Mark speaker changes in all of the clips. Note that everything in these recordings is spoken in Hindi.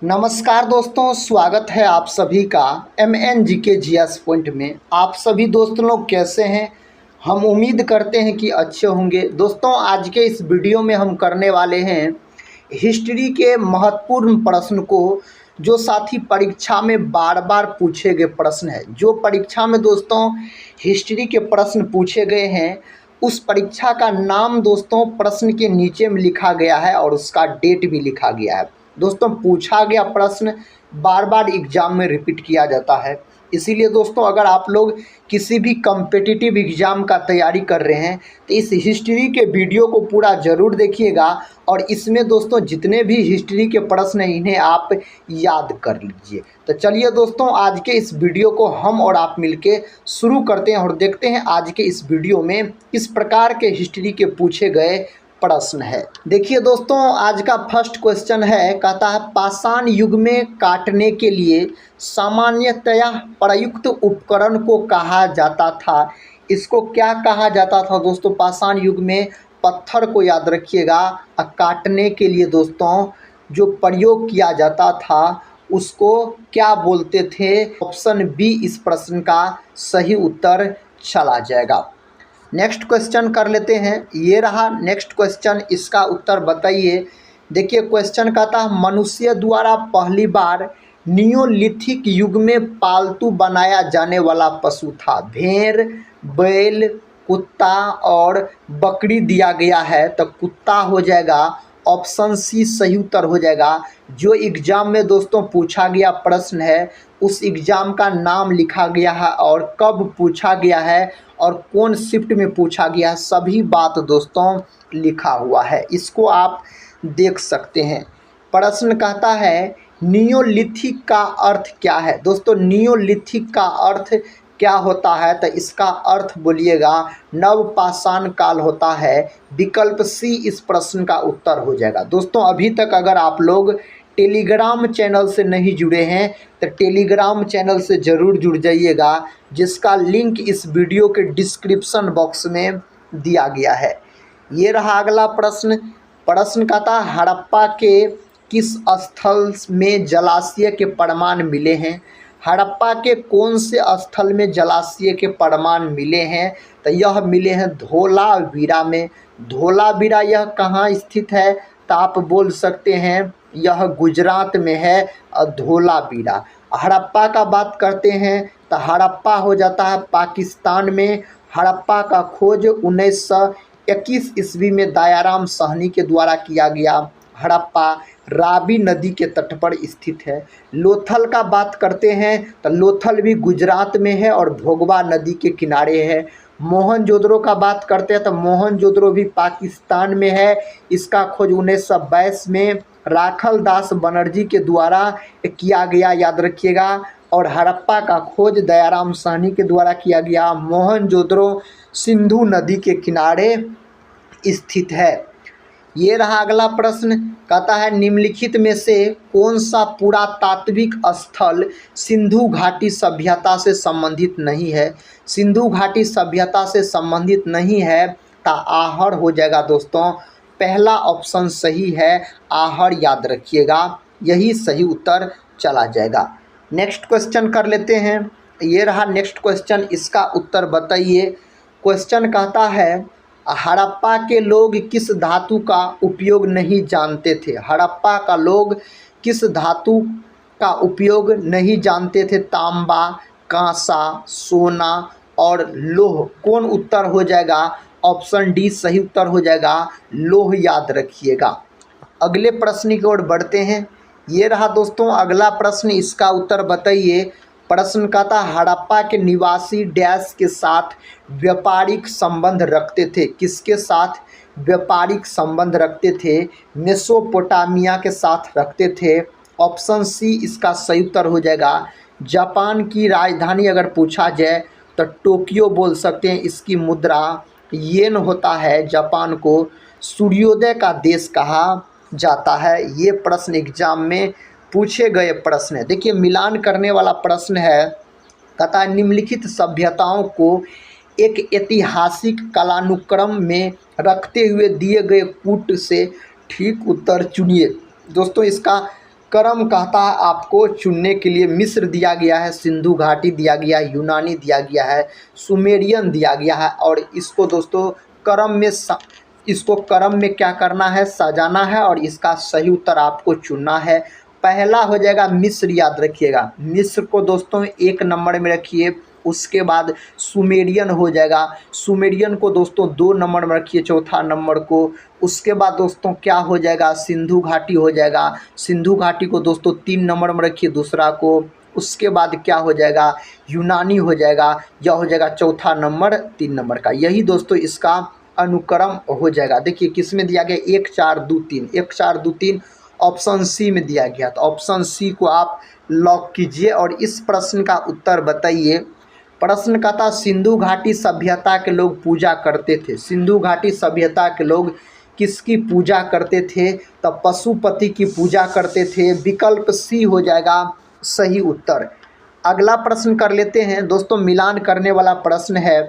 Speaker 1: नमस्कार दोस्तों, स्वागत है आप सभी का MNGK GS पॉइंट में। आप सभी दोस्त लोग कैसे हैं? हम उम्मीद करते हैं कि अच्छे होंगे। दोस्तों, आज के इस वीडियो में हम करने वाले हैं हिस्ट्री के महत्वपूर्ण प्रश्न को, जो साथी परीक्षा में बार बार पूछे गए प्रश्न है। जो परीक्षा में दोस्तों हिस्ट्री के प्रश्न पूछे गए हैं, उस परीक्षा का नाम दोस्तों प्रश्न के नीचे में लिखा गया है और उसका डेट भी लिखा गया है। दोस्तों, पूछा गया प्रश्न बार बार एग्ज़ाम में रिपीट किया जाता है। इसीलिए दोस्तों, अगर आप लोग किसी भी कम्पिटिटिव एग्ज़ाम का तैयारी कर रहे हैं तो इस हिस्ट्री के वीडियो को पूरा ज़रूर देखिएगा। और इसमें दोस्तों जितने भी हिस्ट्री के प्रश्न हैं, इन्हें आप याद कर लीजिए। तो चलिए दोस्तों, आज के इस वीडियो को हम और आप मिलके शुरू करते हैं और देखते हैं आज के इस वीडियो में किस प्रकार के हिस्ट्री के पूछे गए प्रश्न है। देखिए दोस्तों, आज का फर्स्ट क्वेश्चन है, कहता है पाषाण युग में काटने के लिए सामान्यतया प्रयुक्त उपकरण को कहा जाता था। इसको क्या कहा जाता था दोस्तों? पाषाण युग में पत्थर को याद रखिएगा। काटने के लिए दोस्तों जो प्रयोग किया जाता था उसको क्या बोलते थे? ऑप्शन बी इस प्रश्न का सही उत्तर चला जाएगा। नेक्स्ट क्वेश्चन कर लेते हैं। ये रहा नेक्स्ट क्वेश्चन, इसका उत्तर बताइए। देखिए क्वेश्चन कहता है मनुष्य द्वारा पहली बार नियोलिथिक युग में पालतू बनाया जाने वाला पशु था। भेड़, बैल, कुत्ता और बकरी दिया गया है, तो कुत्ता हो जाएगा। ऑप्शन सी सही उत्तर हो जाएगा। जो एग्ज़ाम में दोस्तों पूछा गया प्रश्न है, उस एग्ज़ाम का नाम लिखा गया है और कब पूछा गया है और कौन शिफ्ट में पूछा गया है, सभी बात दोस्तों लिखा हुआ है। इसको आप देख सकते हैं। प्रश्न कहता है नियोलिथिक का अर्थ क्या है? दोस्तों, नियोलिथिक का अर्थ क्या होता है? तो इसका अर्थ बोलिएगा नवपाषाण काल होता है। विकल्प सी इस प्रश्न का उत्तर हो जाएगा। दोस्तों, अभी तक अगर आप लोग टेलीग्राम चैनल से नहीं जुड़े हैं तो टेलीग्राम चैनल से ज़रूर जुड़ जाइएगा, जिसका लिंक इस वीडियो के डिस्क्रिप्शन बॉक्स में दिया गया है। ये रहा अगला प्रश्न। प्रश्न कहता है हड़प्पा के किस स्थल में जलाशय के प्रमाण मिले हैं? हड़प्पा के कौन से स्थल में जलाशय के प्रमाण मिले हैं? तो यह मिले हैं धोलावीरा में। धोलावीरा यह कहाँ स्थित है? तो आप बोल सकते हैं यह गुजरात में है धोलावीरा। हड़प्पा का बात करते हैं तो हड़प्पा हो जाता है पाकिस्तान में। हड़प्पा का खोज 1921 ईस्वी में दयाराम साहनी के द्वारा किया गया। हड़प्पा रावी नदी के तट पर स्थित है। लोथल का बात करते हैं तो लोथल भी गुजरात में है और भोगवा नदी के किनारे है। मोहनजोदड़ो का बात करते हैं तो मोहनजोदड़ो भी पाकिस्तान में है। इसका खोज 1922 में राखल दास बनर्जी के द्वारा किया गया, याद रखिएगा। और हड़प्पा का खोज दयाराम साहनी के द्वारा किया गया। मोहनजोदड़ो सिंधु नदी के किनारे स्थित है। ये रहा अगला प्रश्न, कहता है निम्नलिखित में से कौन सा पुरातात्विक स्थल सिंधु घाटी सभ्यता से संबंधित नहीं है? सिंधु घाटी सभ्यता से संबंधित नहीं है तो आहर हो जाएगा दोस्तों। पहला ऑप्शन सही है, आहर याद रखिएगा, यही सही उत्तर चला जाएगा। नेक्स्ट क्वेश्चन कर लेते हैं। ये रहा नेक्स्ट क्वेश्चन, इसका उत्तर बताइए। क्वेश्चन कहता है हड़प्पा के लोग किस धातु का उपयोग नहीं जानते थे? हड़प्पा का लोग किस धातु का उपयोग नहीं जानते थे? तांबा, कांसा, सोना और लोह। कौन उत्तर हो जाएगा? ऑप्शन डी सही उत्तर हो जाएगा, लोह याद रखिएगा। अगले प्रश्न की ओर बढ़ते हैं। ये रहा दोस्तों अगला प्रश्न, इसका उत्तर बताइए। प्रश्न कहता हड़प्पा के निवासी डैश के साथ व्यापारिक संबंध रखते थे? किसके साथ व्यापारिक संबंध रखते थे? मेसोपोटामिया के साथ रखते थे। ऑप्शन सी इसका सही उत्तर हो जाएगा। जापान की राजधानी अगर पूछा जाए तो टोक्यो बोल सकते हैं। इसकी मुद्रा येन होता है। जापान को सूर्योदय का देश कहा जाता है। ये प्रश्न एग्जाम में पूछे गए प्रश्न है। देखिए मिलान करने वाला प्रश्न है। कहता है निम्नलिखित सभ्यताओं को एक ऐतिहासिक कालानुक्रम में रखते हुए दिए गए कूट से ठीक उत्तर चुनिए। दोस्तों, इसका क्रम कहता है आपको चुनने के लिए। मिस्र दिया गया है, सिंधु घाटी दिया गया है, यूनानी दिया गया है, सुमेरियन दिया गया है। और इसको दोस्तों क्रम में क्या करना है, सजाना है और इसका सही उत्तर आपको चुनना है। पहला हो जाएगा मिस्र, याद रखिएगा। मिस्र को दोस्तों 1 नंबर में रखिए। उसके बाद सुमेरियन हो जाएगा, सुमेरियन को दोस्तों 2 नंबर में रखिए, चौथा नंबर को। उसके बाद दोस्तों क्या हो जाएगा, सिंधु घाटी हो जाएगा। सिंधु घाटी को दोस्तों 3 नंबर में रखिए, दूसरा को। उसके बाद क्या हो जाएगा, यूनानी हो जाएगा। यह हो जाएगा चौथा नंबर 3 नंबर का। यही दोस्तों इसका अनुक्रम हो जाएगा। देखिए किस में दिया गया, 1 4 2 3, 1 4 2 3 ऑप्शन सी में दिया गया। तो ऑप्शन सी को आप लॉक कीजिए और इस प्रश्न का उत्तर बताइए। प्रश्न का था सिंधु घाटी सभ्यता के लोग पूजा करते थे। सिंधु घाटी सभ्यता के लोग किसकी पूजा करते थे, तो पशुपति की पूजा करते थे। विकल्प सी हो जाएगा सही उत्तर। अगला प्रश्न कर लेते हैं दोस्तों, मिलान करने वाला प्रश्न है।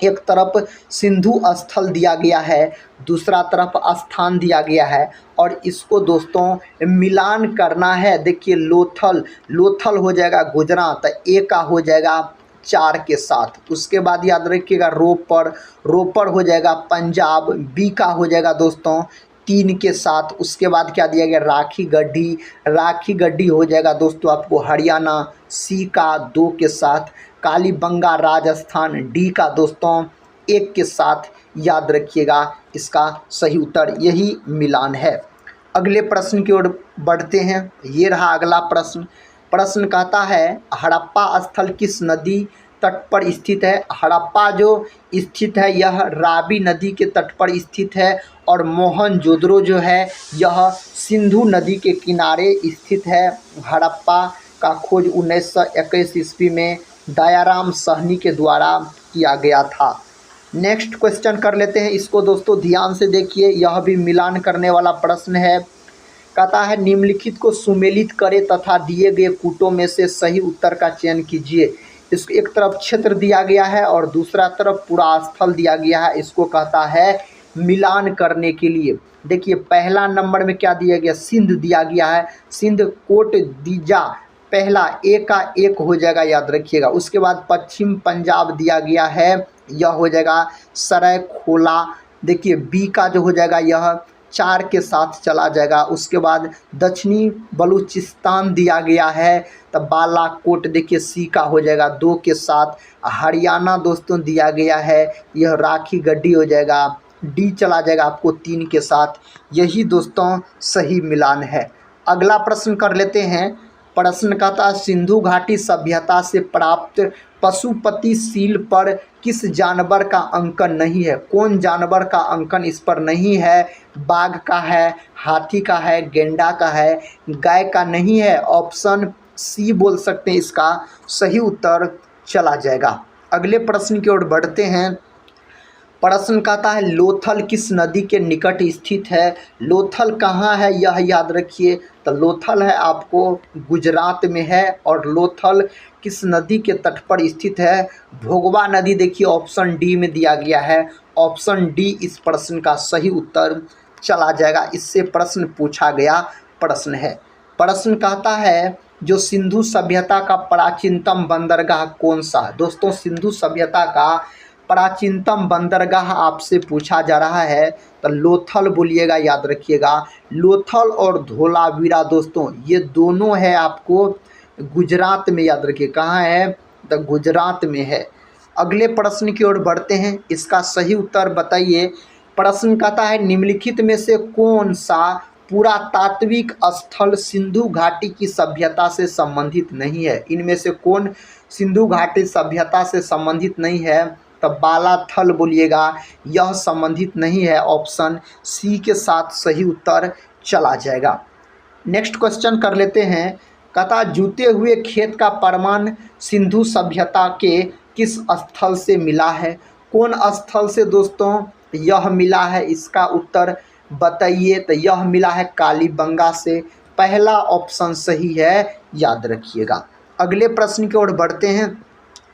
Speaker 1: एक तरफ सिंधु स्थल दिया गया है, दूसरा तरफ स्थान दिया गया है और इसको दोस्तों मिलान करना है। देखिए लोथल, लोथल हो जाएगा गुजरात, ए का हो जाएगा 4 के साथ। उसके बाद याद रखिएगा रोपड़, रोपड़ हो जाएगा पंजाब, बी का हो जाएगा दोस्तों 3 के साथ। उसके बाद क्या दिया गया, राखी गढ़ी, राखी गढ़ी हो जाएगा दोस्तों आपको हरियाणा, सी का 2 के साथ। कालीबंगा राजस्थान, डी का दोस्तों 1 के साथ। याद रखिएगा इसका सही उत्तर यही मिलान है। अगले प्रश्न की ओर बढ़ते हैं। ये रहा अगला प्रश्न। प्रश्न कहता है हड़प्पा स्थल किस नदी तट पर स्थित है। हड़प्पा जो स्थित है यह रावी नदी के तट पर स्थित है और मोहनजोदड़ो जो है यह सिंधु नदी के किनारे स्थित है। हड़प्पा का खोज 1921 ईस्वी में दयाराम साहनी के द्वारा किया गया था। नेक्स्ट क्वेश्चन कर लेते हैं। इसको दोस्तों ध्यान से देखिए, यह भी मिलान करने वाला प्रश्न है। कहता है निम्नलिखित को सुमेलित करें तथा दिए गए कूटों में से सही उत्तर का चयन कीजिए। इसको एक तरफ क्षेत्र दिया गया है और दूसरा तरफ पूरा स्थल दिया गया है। इसको कहता है मिलान करने के लिए। देखिए पहला नंबर में क्या दिया गया, सिंध दिया गया है। सिंध कोट दीजा, पहला ए का 1 हो जाएगा, याद रखिएगा। उसके बाद पश्चिम पंजाब दिया गया है, यह हो जाएगा सरायखोला। देखिए बी का जो हो जाएगा यह 4 के साथ चला जाएगा। उसके बाद दक्षिणी बलूचिस्तान दिया गया है, तब बालाकोट देखिए सी का हो जाएगा 2 के साथ। हरियाणा दोस्तों दिया गया है, यह राखी गढ़ी हो जाएगा, डी चला जाएगा आपको 3 के साथ। यही दोस्तों सही मिलान है। अगला प्रश्न कर लेते हैं। प्रश्न का था सिंधु घाटी सभ्यता से प्राप्त पशुपति सील पर किस जानवर का अंकन नहीं है। कौन जानवर का अंकन इस पर नहीं है, बाघ का है, हाथी का है, गेंडा का है, गाय का नहीं है। ऑप्शन सी बोल सकते हैं, इसका सही उत्तर चला जाएगा। अगले प्रश्न की ओर बढ़ते हैं। प्रश्न कहता है लोथल किस नदी के निकट स्थित है। लोथल कहाँ है यह याद रखिए। तो लोथल है आपको गुजरात में है और लोथल किस नदी के तट पर स्थित है, भोगवा नदी। देखिए ऑप्शन डी में दिया गया है। ऑप्शन डी इस प्रश्न का सही उत्तर चला जाएगा। इससे प्रश्न पूछा गया प्रश्न है। प्रश्न कहता है जो सिंधु सभ्यता का प्राचीनतम बंदरगाह कौन सा है। दोस्तों सिंधु सभ्यता का प्राचीनतम बंदरगाह आपसे पूछा जा रहा है, तो लोथल बोलिएगा, याद रखिएगा। लोथल और धोलावीरा दोस्तों ये दोनों है आपको गुजरात में, याद रखिए कहाँ है, तो गुजरात में है। अगले प्रश्न की ओर बढ़ते हैं। इसका सही उत्तर बताइए। प्रश्न कहता है निम्नलिखित में से कौन सा पुरातात्विक स्थल सिंधु घाटी की सभ्यता से संबंधित नहीं है। इनमें से कौन सिंधु घाटी सभ्यता से संबंधित नहीं है, तब बालाथल बोलिएगा, यह संबंधित नहीं है। ऑप्शन सी के साथ सही उत्तर चला जाएगा। नेक्स्ट क्वेश्चन कर लेते हैं। कहता जूते हुए खेत का प्रमाण सिंधु सभ्यता के किस स्थल से मिला है। कौन स्थल से दोस्तों यह मिला है, इसका उत्तर बताइए। तो यह मिला है कालीबंगा से। पहला ऑप्शन सही है, याद रखिएगा। अगले प्रश्न की ओर बढ़ते हैं।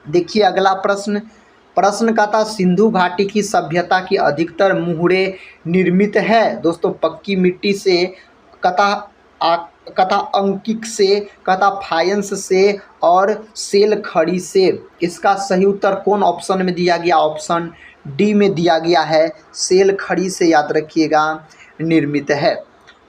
Speaker 1: देखिए अगला प्रश्न का था सिंधु घाटी की सभ्यता की अधिकतर मुहरे निर्मित है दोस्तों पक्की मिट्टी से। कथा कथा अंकिक से, कथा फायंस से और सेल खड़ी से। इसका सही उत्तर कौन ऑप्शन में दिया गया? ऑप्शन डी में दिया गया है, सेल खड़ी से याद रखिएगा निर्मित है।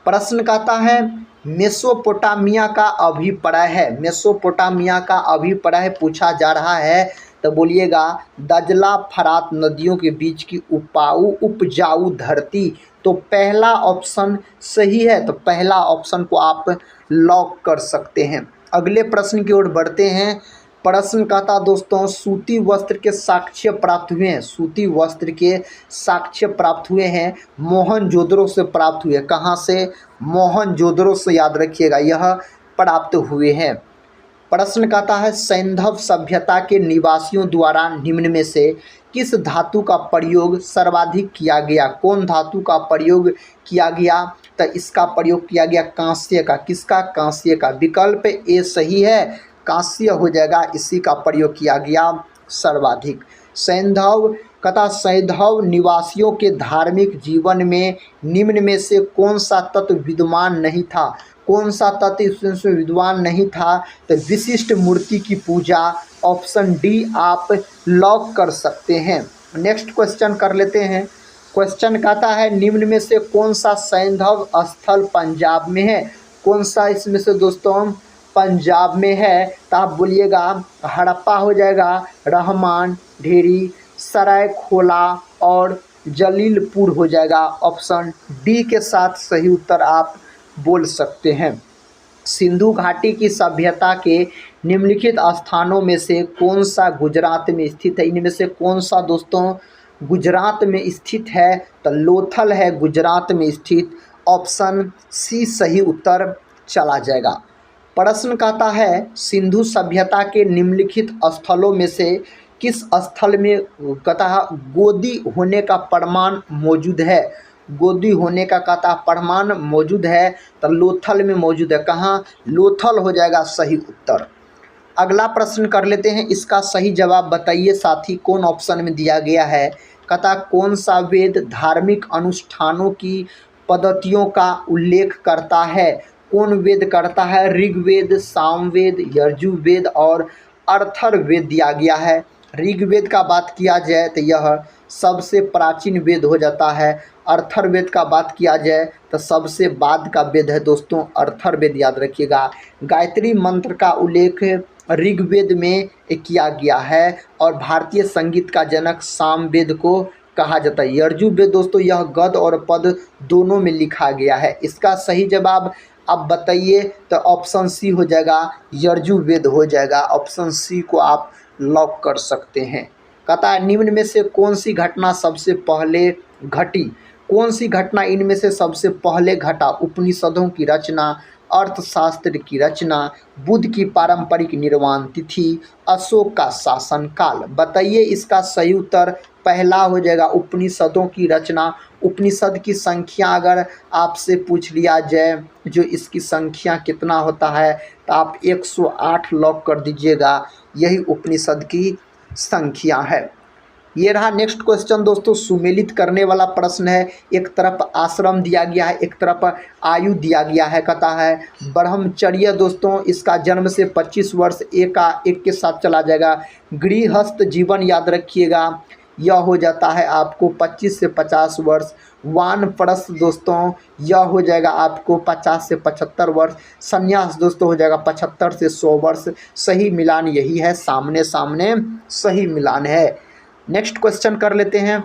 Speaker 1: प्रश्न कहता है मेसोपोटामिया का अभिप्राय है, मेसोपोटामिया का अभिप्राय पूछा जा रहा है तो बोलिएगा दजला फरात नदियों के बीच की उपजाऊ धरती। तो पहला ऑप्शन सही है, तो पहला ऑप्शन को आप लॉक कर सकते हैं। अगले प्रश्न की ओर बढ़ते हैं। प्रश्न कहता दोस्तों सूती वस्त्र के साक्ष्य प्राप्त हुए हैं, सूती वस्त्र के साक्ष्य प्राप्त हुए हैं मोहनजोदड़ो से प्राप्त हुए। कहाँ से? मोहनजोदड़ो से याद रखिएगा यह प्राप्त हुए हैं। प्रश्न कहता है सैंधव सभ्यता के निवासियों द्वारा निम्न में से किस धातु का प्रयोग सर्वाधिक किया गया? कौन धातु का प्रयोग किया गया? तो इसका प्रयोग किया गया कांस्य का। किसका? कांस्य का। विकल्प ए सही है, कांस्य हो जाएगा, इसी का प्रयोग किया गया सर्वाधिक। सैंधव कथा सैंधव निवासियों के धार्मिक जीवन में निम्न में से कौन सा तत्व विद्यमान नहीं था? कौन सा तत्व इसमें विद्वान नहीं था? तो विशिष्ट मूर्ति की पूजा। ऑप्शन डी आप लॉक कर सकते हैं। नेक्स्ट क्वेश्चन कर लेते हैं। क्वेश्चन कहता है निम्न में से कौन सा सैंधव स्थल पंजाब में है? कौन सा इसमें से दोस्तों पंजाब में है? तो आप बोलिएगा हड़प्पा हो जाएगा, रहमान ढेरी, सरायखोला और जलीलपुर हो जाएगा। ऑप्शन डी के साथ सही उत्तर आप बोल सकते हैं। सिंधु घाटी की सभ्यता के निम्नलिखित स्थानों में से कौन सा गुजरात में स्थित है? इनमें से कौन सा दोस्तों गुजरात में स्थित है? तो लोथल है गुजरात में स्थित। ऑप्शन सी सही उत्तर चला जाएगा। प्रश्न कहता है सिंधु सभ्यता के निम्नलिखित स्थलों में से किस स्थल में कथा गोदी होने का प्रमाण मौजूद है? गोदी होने का कहता प्रमाण मौजूद है तो लोथल में मौजूद है। कहाँ? लोथल हो जाएगा सही उत्तर। अगला प्रश्न कर लेते हैं, इसका सही जवाब बताइए साथी कौन ऑप्शन में दिया गया है? कहता कौन सा वेद धार्मिक अनुष्ठानों की पद्धतियों का उल्लेख करता है? कौन वेद करता है? ऋग्वेद, सामवेद, यजुर्वेद और अथर्ववेद दिया गया है। ऋग्वेद का बात किया जाए तो यह सबसे प्राचीन वेद हो जाता है। अथर्ववेद का बात किया जाए तो सबसे बाद का वेद है दोस्तों अथर्ववेद, याद रखिएगा। गायत्री मंत्र का उल्लेख ऋग्वेद में किया गया है और भारतीय संगीत का जनक सामवेद को कहा जाता है। यजुर्वेद दोस्तों यह गद और पद दोनों में लिखा गया है। इसका सही जवाब आप बताइए तो ऑप्शन सी हो जाएगा, यजुर्वेद हो जाएगा। ऑप्शन सी को आप लॉक कर सकते हैं। कहता है निम्न में से कौन सी घटना सबसे पहले घटी? कौन सी घटना इनमें से सबसे पहले घटा? उपनिषदों की रचना, अर्थशास्त्र की रचना, बुद्ध की पारंपरिक निर्वाण तिथि, अशोक का शासनकाल। बताइए इसका सही उत्तर पहला हो जाएगा उपनिषदों की रचना। उपनिषद की संख्या अगर आपसे पूछ लिया जाए जो इसकी संख्या कितना होता है तो आप 108 लॉक कर दीजिएगा, यही उपनिषद की संख्या है। ये रहा नेक्स्ट क्वेश्चन दोस्तों, सुमेलित करने वाला प्रश्न है। एक तरफ आश्रम दिया गया है, एक तरफ आयु दिया गया है। कहता है ब्रह्मचर्य दोस्तों इसका जन्म से 25 वर्ष एक के साथ चला जाएगा। गृहस्थ जीवन याद रखिएगा यह हो जाता है आपको 25 से 50 वर्ष। वानप्रस्थ दोस्तों यह हो जाएगा आपको 50 से 75 वर्ष। संन्यास दोस्तों हो जाएगा 75 से 100 वर्ष। सही मिलान यही है, सामने सामने सही मिलान है। नेक्स्ट क्वेश्चन कर लेते हैं।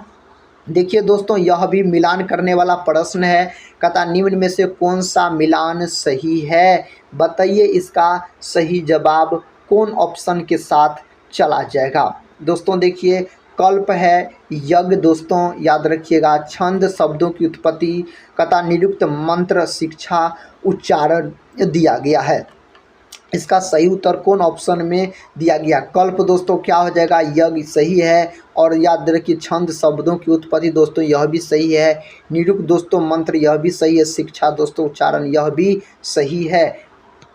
Speaker 1: देखिए दोस्तों यह भी मिलान करने वाला प्रश्न है। कहता निम्न में से कौन सा मिलान सही है? बताइए इसका सही जवाब कौन ऑप्शन के साथ चला जाएगा? दोस्तों देखिए कल्प है, यज्ञ दोस्तों याद रखिएगा, छंद शब्दों की उत्पत्ति, कथा निरुक्त मंत्र शिक्षा उच्चारण दिया गया है। इसका सही उत्तर कौन ऑप्शन में दिया गया? कल्प दोस्तों क्या हो जाएगा? यज्ञ सही है। और याद रखिए छंद शब्दों की उत्पत्ति दोस्तों यह भी सही है। निरुक्त दोस्तों मंत्र यह भी सही है। शिक्षा दोस्तों उच्चारण यह भी सही है।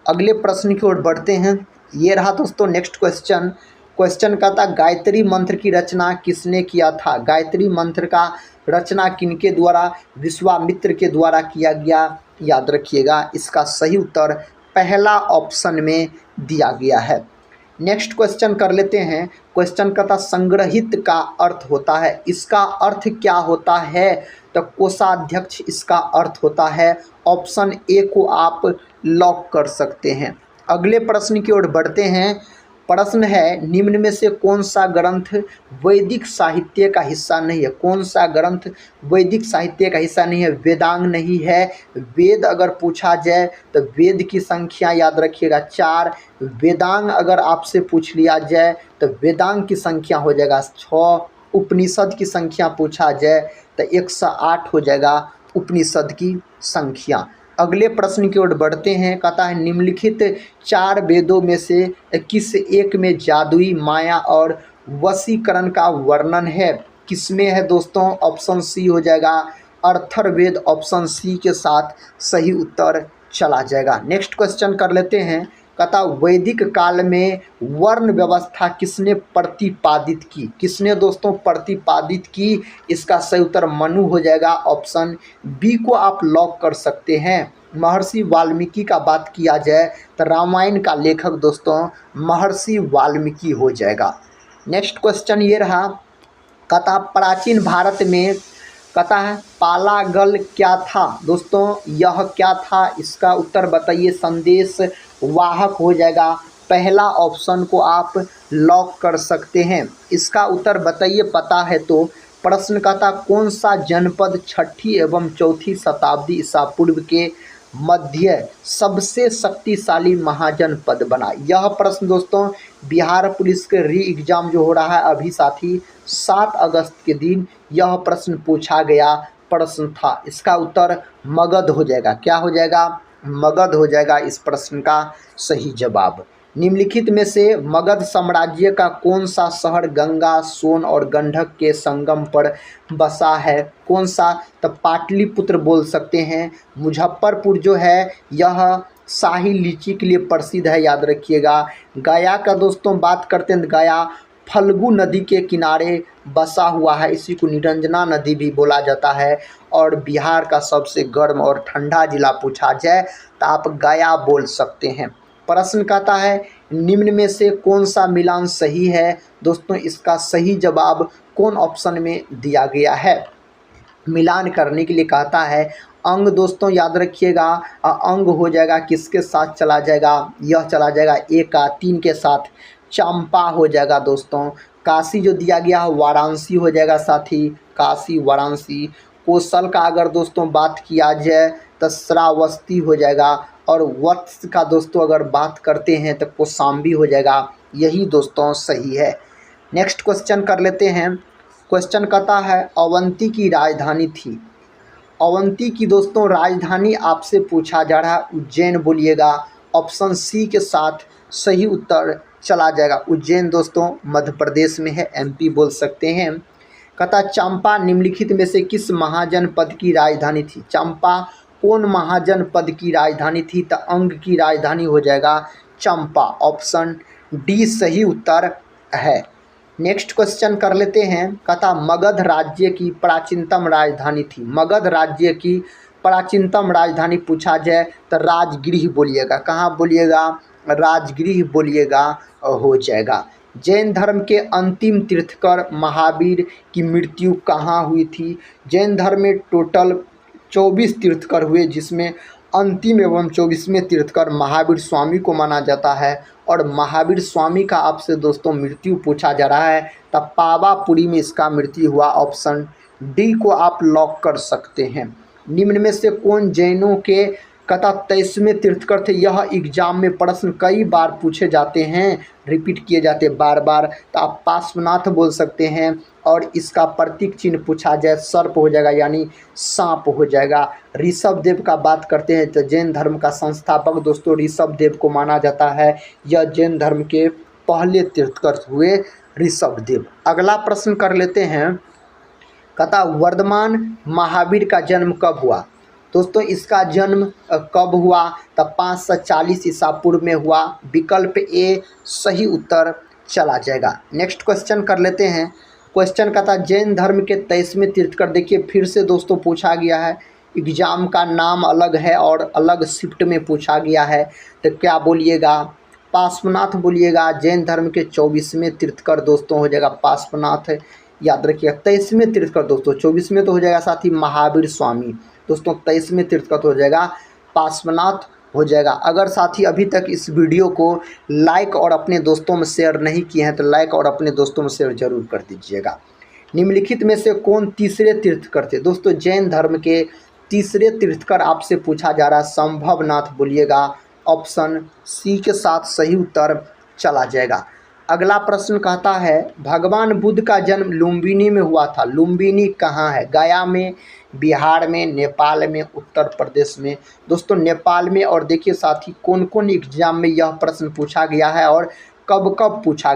Speaker 1: अगले प्रश्न की ओर बढ़ते हैं। ये रहा दोस्तों नेक्स्ट क्वेश्चन। क्वेश्चन का था गायत्री मंत्र की रचना किसने किया था? गायत्री मंत्र का रचना किनके द्वारा? विश्वामित्र के द्वारा किया गया। याद रखिएगा इसका सही उत्तर पहला ऑप्शन में दिया गया है। नेक्स्ट क्वेश्चन कर लेते हैं। क्वेश्चन का था संग्रहित का अर्थ होता है, इसका अर्थ क्या होता है? तो कोषाध्यक्ष इसका अर्थ होता है। ऑप्शन ए को आप लॉक कर सकते हैं। अगले प्रश्न की ओर बढ़ते हैं। प्रश्न है निम्न में से कौन सा ग्रंथ वैदिक साहित्य का हिस्सा नहीं है? कौन सा ग्रंथ वैदिक साहित्य का हिस्सा नहीं है? वेदांग नहीं है। वेद अगर पूछा जाए तो वेद की संख्या याद रखिएगा 4। वेदांग अगर आपसे पूछ लिया जाए तो वेदांग की संख्या हो जाएगा 6। उपनिषद की संख्या पूछा जाए तो 108 हो जाएगा उपनिषद की संख्या। अगले प्रश्न की ओर बढ़ते हैं। कहता है निम्नलिखित 4 वेदों में से किस एक में जादुई माया और वशीकरण का वर्णन है? किसमें है दोस्तों? ऑप्शन सी हो जाएगा अथर्ववेद। ऑप्शन सी के साथ सही उत्तर चला जाएगा। नेक्स्ट क्वेश्चन कर लेते हैं। कहता वैदिक काल में वर्ण व्यवस्था किसने प्रतिपादित की? किसने दोस्तों प्रतिपादित की? इसका सही उत्तर मनु हो जाएगा। ऑप्शन बी को आप लॉक कर सकते हैं। महर्षि वाल्मीकि का बात किया जाए तो रामायण का लेखक दोस्तों महर्षि वाल्मीकि हो जाएगा। नेक्स्ट क्वेश्चन ये रहा। कहता प्राचीन भारत में कहता है पालागल क्या था? दोस्तों यह क्या था? इसका उत्तर बताइए। संदेश वाहक हो जाएगा। पहला ऑप्शन को आप लॉक कर सकते हैं। इसका उत्तर बताइए पता है तो। प्रश्न कहता कौन सा जनपद 6ठी एवं 4ठी शताब्दी ईसा पूर्व के मध्य सबसे शक्तिशाली महाजनपद बना? यह प्रश्न दोस्तों बिहार पुलिस के री एग्ज़ाम जो हो रहा है अभी साथी 7 अगस्त के दिन यह प्रश्न पूछा गया प्रश्न था। इसका उत्तर मगध हो जाएगा। क्या हो जाएगा? मगध हो जाएगा इस प्रश्न का सही जवाब। निम्नलिखित में से मगध साम्राज्य का कौन सा शहर गंगा, सोन और गंडक के संगम पर बसा है? कौन सा? तो पाटलिपुत्र बोल सकते हैं। मुजफ्फरपुर जो है यह शाही लीची के लिए प्रसिद्ध है, याद रखिएगा। गया का दोस्तों बात करते हैं, गया फल्गु नदी के किनारे बसा हुआ है, इसी को निरंजना नदी भी बोला जाता है। और बिहार का सबसे गर्म और ठंडा जिला पूछा जाए तो आप गया बोल सकते हैं। प्रश्न कहता है निम्न में से कौन सा मिलान सही है? दोस्तों इसका सही जवाब कौन ऑप्शन में दिया गया है? मिलान करने के लिए कहता है अंग। दोस्तों याद रखिएगा अंग हो जाएगा किसके साथ चला जाएगा? यह चला जाएगा ए का 3 के साथ चंपा हो जाएगा दोस्तों। काशी जो दिया गया है वाराणसी हो जाएगा साथी, काशी वाराणसी। कौशल का अगर दोस्तों बात किया जाए तो श्रावस्ती हो जाएगा। और वत्स का दोस्तों अगर बात करते हैं तो कौशाम्बी हो जाएगा। यही दोस्तों सही है। नेक्स्ट क्वेश्चन कर लेते हैं। क्वेश्चन कहता है अवंती की राजधानी थी। अवंती की दोस्तों राजधानी आपसे पूछा जा रहा है, उज्जैन बोलिएगा। ऑप्शन सी के साथ सही उत्तर चला जाएगा। उज्जैन दोस्तों मध्य प्रदेश में है, एमपी बोल सकते हैं। कहता चंपा निम्नलिखित में से किस महाजनपद की राजधानी थी? चंपा कौन महाजनपद की राजधानी थी? तो अंग की राजधानी हो जाएगा चंपा। ऑप्शन डी सही उत्तर है। नेक्स्ट क्वेश्चन कर लेते हैं। कहता मगध राज्य की प्राचीनतम राजधानी थी। मगध राज्य की प्राचीनतम राजधानी पूछा जाए तो राजगृह बोलिएगा। कहाँ बोलिएगा? राजगृह बोलिएगा हो जाएगा। जैन धर्म के अंतिम तीर्थकर महावीर की मृत्यु कहाँ हुई थी? जैन धर्म में टोटल 24 तीर्थकर हुए, जिसमें अंतिम एवं 24वें तीर्थकर महावीर स्वामी को माना जाता है। और महावीर स्वामी का आपसे दोस्तों मृत्यु पूछा जा रहा है तब पावापुरी में इसका मृत्यु हुआ। ऑप्शन डी को आप लॉक कर सकते हैं। निम्न में से कौन जैनों के कथा 23वें तीर्थकर थे? यह एग्जाम में प्रश्न कई बार पूछे जाते हैं, रिपीट किए जाते बार बार। तो आप पार्श्वनाथ बोल सकते हैं। और इसका प्रतीक चिन्ह पूछा जाए सर्प हो जाएगा, यानी सांप हो जाएगा। ऋषभ देव का बात करते हैं तो जैन धर्म का संस्थापक दोस्तों ऋषभ देव को माना जाता है। यह जैन धर्म के पहले तीर्थकर हुए ऋषभ देव। अगला प्रश्न कर लेते हैं। कहता वर्धमान महावीर का जन्म कब हुआ? दोस्तों इसका जन्म कब हुआ? तब 540 ईसा पूर्व में हुआ। विकल्प ए सही उत्तर चला जाएगा। नेक्स्ट क्वेश्चन कर लेते हैं। क्वेश्चन का था जैन धर्म के 23वें तीर्थकर। देखिए फिर से दोस्तों पूछा गया है, एग्ज़ाम का नाम अलग है और अलग शिफ्ट में पूछा गया है, तो क्या बोलिएगा? पार्श्वनाथ बोलिएगा। जैन धर्म के 24वें तीर्थकर दोस्तों हो जाएगा पार्श्वनाथ, याद रखिएगा। 23वें तीर्थकर दोस्तों, 24वें तो हो जाएगा साथ ही महावीर स्वामी दोस्तों, 23वें तीर्थकर तो हो जाएगा पार्श्वनाथ हो जाएगा। अगर साथी अभी तक इस वीडियो को लाइक और अपने दोस्तों में शेयर नहीं किए हैं तो लाइक और अपने दोस्तों में शेयर जरूर कर दीजिएगा। निम्नलिखित में से कौन तीसरे तीर्थकर थे? दोस्तों जैन धर्म के तीसरे तीर्थकर आपसे पूछा जा रहा है, संभवनाथ बोलिएगा। ऑप्शन सी के साथ सही उत्तर चला जाएगा। अगला प्रश्न कहता है भगवान बुद्ध का जन्म लुम्बिनी में हुआ था। लुम्बिनी कहाँ है? गया में, बिहार में, नेपाल में, उत्तर प्रदेश में। दोस्तों नेपाल में। और देखिए साथी कौन कौन एग्जाम में यह प्रश्न पूछा गया है और कब कब पूछा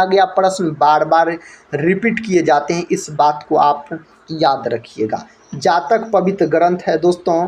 Speaker 1: गया प्रश्न बार बार रिपीट किए जाते हैं, इस बात को आप याद रखिएगा। जातक पवित्र ग्रंथ है दोस्तों,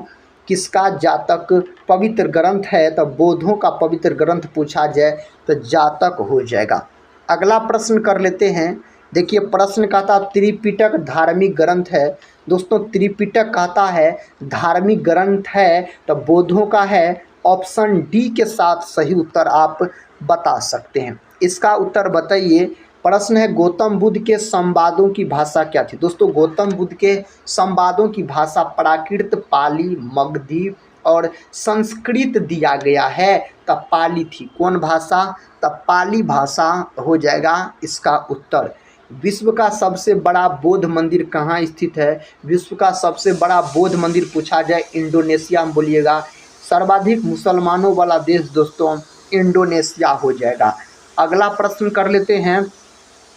Speaker 1: किसका जातक पवित्र ग्रंथ है? तो बौद्धों का पवित्र ग्रंथ पूछा जाए तो जातक हो जाएगा। अगला प्रश्न कर लेते हैं। देखिए प्रश्न कहता त्रिपिटक धार्मिक ग्रंथ है। दोस्तों त्रिपिटक कहता है धार्मिक ग्रंथ है तो बौद्धों का है। ऑप्शन डी के साथ सही उत्तर आप बता सकते हैं। इसका उत्तर बताइए। प्रश्न है गौतम बुद्ध के संवादों की भाषा क्या थी? दोस्तों गौतम बुद्ध के संवादों की भाषा प्राकृत, पाली, मगधी और संस्कृत दिया गया है, तब पाली थी। कौन भाषा? तब पाली भाषा हो जाएगा इसका उत्तर। विश्व का सबसे बड़ा बौद्ध मंदिर कहाँ स्थित है? विश्व का सबसे बड़ा बौद्ध मंदिर पूछा जाए इंडोनेशिया में बोलिएगा। सर्वाधिक मुसलमानों वाला देश दोस्तों इंडोनेशिया हो जाएगा। अगला प्रश्न कर लेते हैं।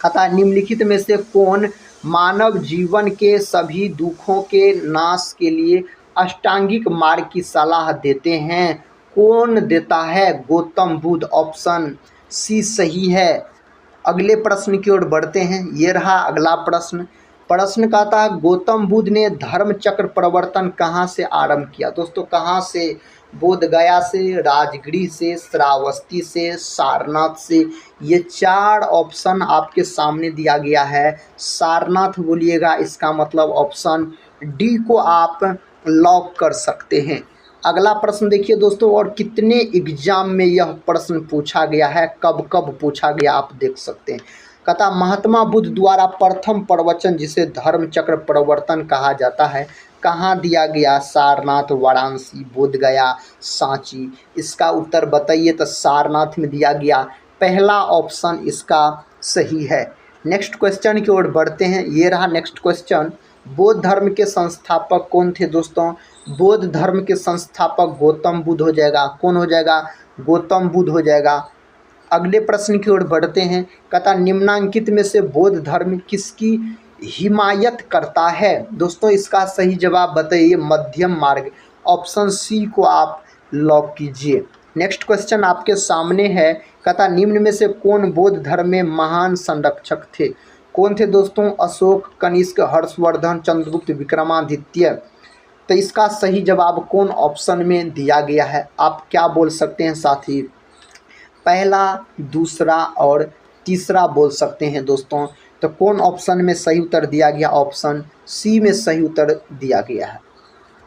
Speaker 1: कहता निम्नलिखित में से कौन मानव जीवन के सभी दुखों के नाश के लिए अष्टांगिक मार्ग की सलाह देते हैं? कौन देता है? गौतम बुद्ध। ऑप्शन सी सही है। अगले प्रश्न की ओर बढ़ते हैं। ये रहा अगला प्रश्न। प्रश्न कहता है गौतम बुद्ध ने धर्म चक्र प्रवर्तन कहाँ से आरंभ किया? दोस्तों कहाँ से? बोध गया से, राजगृह से, श्रावस्ती से, सारनाथ से। ये 4 ऑप्शन आपके सामने दिया गया है। सारनाथ बोलिएगा। इसका मतलब ऑप्शन डी को आप लॉक कर सकते हैं। अगला प्रश्न देखिए दोस्तों, और कितने एग्जाम में यह प्रश्न पूछा गया है, कब कब पूछा गया आप देख सकते हैं। कहता महात्मा बुद्ध द्वारा प्रथम प्रवचन जिसे धर्म चक्र प्रवर्तन कहा जाता है कहाँ दिया गया? सारनाथ, वाराणसी, बोधगया, सांची। इसका उत्तर बताइए। तो सारनाथ में दिया गया। पहला ऑप्शन इसका सही है। नेक्स्ट क्वेश्चन की ओर बढ़ते हैं। ये रहा नेक्स्ट क्वेश्चन। बौद्ध धर्म के संस्थापक कौन थे दोस्तों? बौद्ध धर्म के संस्थापक गौतम बुद्ध हो जाएगा। कौन हो जाएगा? गौतम बुद्ध हो जाएगा। अगले प्रश्न की ओर बढ़ते हैं। कहता निम्नांकित में से बौद्ध धर्म किसकी हिमायत करता है? दोस्तों इसका सही जवाब बताइए। मध्यम मार्ग। ऑप्शन सी को आप लॉक कीजिए। नेक्स्ट क्वेश्चन आपके सामने है। कहता निम्न में से कौन बौद्ध धर्म में महान संरक्षक थे? कौन थे दोस्तों? अशोक, कनिष्क, हर्षवर्धन, चंद्रगुप्त, विक्रमादित्य। तो इसका सही जवाब कौन ऑप्शन में दिया गया है? आप क्या बोल सकते हैं साथी? पहला, दूसरा और तीसरा बोल सकते हैं दोस्तों। तो कौन ऑप्शन में सही उत्तर दिया गया? ऑप्शन सी में सही उत्तर दिया गया है।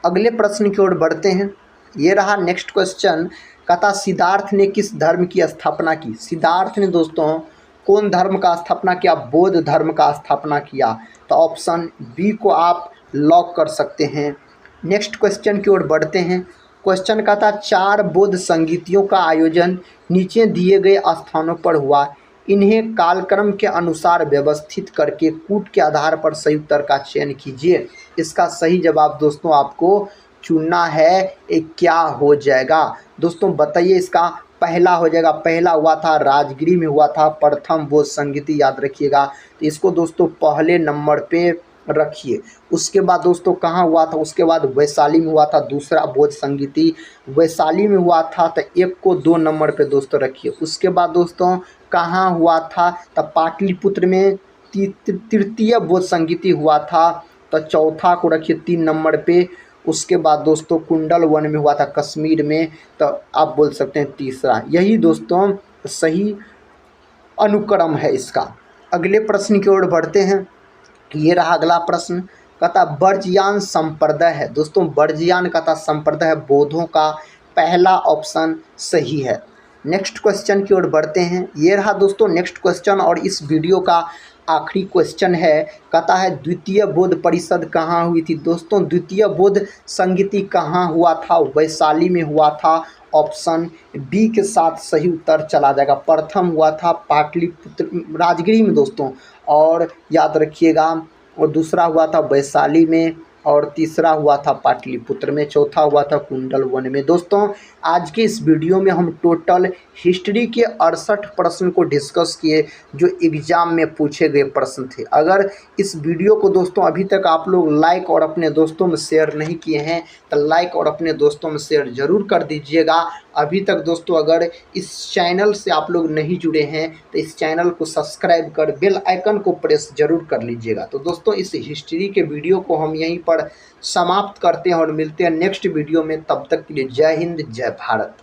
Speaker 1: अगले प्रश्न की ओर बढ़ते हैं। ये रहा नेक्स्ट क्वेश्चन। कहता सिद्धार्थ ने किस धर्म की स्थापना की? सिद्धार्थ ने दोस्तों कौन धर्म का स्थापना किया? बौद्ध धर्म का स्थापना किया। तो ऑप्शन बी को आप लॉक कर सकते हैं। नेक्स्ट क्वेश्चन की ओर बढ़ते हैं। क्वेश्चन कहता 4 बौद्ध संगीतियों का आयोजन नीचे दिए गए स्थानों पर हुआ। इन्हें कालक्रम के अनुसार व्यवस्थित करके कूट के आधार पर सही उत्तर का चयन कीजिए। इसका सही जवाब दोस्तों आपको चुनना है। एक क्या हो जाएगा दोस्तों बताइए? इसका पहला हो जाएगा। पहला हुआ था राजगीर में हुआ था प्रथम बौद्ध संगीति, याद रखिएगा। तो इसको दोस्तों पहले नंबर पे रखिए। उसके बाद दोस्तों कहाँ हुआ था? उसके बाद वैशाली में हुआ था दूसरा बौद्ध संगीति, वैशाली में हुआ था। तो 1 को 2 नंबर पे दोस्तों रखिए। उसके बाद दोस्तों कहाँ हुआ था? तो पाटलिपुत्र में तृतीय बौद्ध संगीति हुआ था। तो चौथा को रखिए 3 नंबर पे। उसके बाद दोस्तों कुंडल वन में हुआ था कश्मीर में। तो आप बोल सकते हैं तीसरा। यही दोस्तों सही अनुक्रम है इसका। अगले प्रश्न की ओर बढ़ते हैं। ये रहा अगला प्रश्न। कहता बर्जियान संप्रदाय है। दोस्तों बर्जियान कहता संप्रदाय है, बौद्धों का पहला ऑप्शन सही है। नेक्स्ट क्वेश्चन की ओर बढ़ते हैं। ये रहा दोस्तों नेक्स्ट क्वेश्चन और इस वीडियो का आखिरी क्वेश्चन है। कहता है द्वितीय बौद्ध परिषद कहाँ हुई थी। दोस्तों द्वितीय बौद्ध संगीति कहाँ हुआ था, वैशाली में हुआ था। ऑप्शन बी के साथ सही उत्तर चला जाएगा। प्रथम हुआ था पाटलिपुत्र राजगिरी में दोस्तों, और याद रखिएगा, और दूसरा हुआ था वैशाली में, और तीसरा हुआ था पाटलिपुत्र में, चौथा हुआ था कुंडल वन में। दोस्तों आज के इस वीडियो में हम टोटल हिस्ट्री के 68 प्रश्न को डिस्कस किए जो एग्ज़ाम में पूछे गए प्रश्न थे। अगर इस वीडियो को दोस्तों अभी तक आप लोग लाइक और अपने दोस्तों में शेयर नहीं किए हैं तो लाइक और अपने दोस्तों में शेयर ज़रूर कर दीजिएगा। अभी तक दोस्तों अगर इस चैनल से आप लोग नहीं जुड़े हैं तो इस चैनल को सब्सक्राइब कर बेल आइकन को प्रेस जरूर कर लीजिएगा। तो दोस्तों इस हिस्ट्री के वीडियो को हम यहीं पर समाप्त करते हैं और मिलते हैं नेक्स्ट वीडियो में। तब तक के लिए जय हिंद, जय भारत।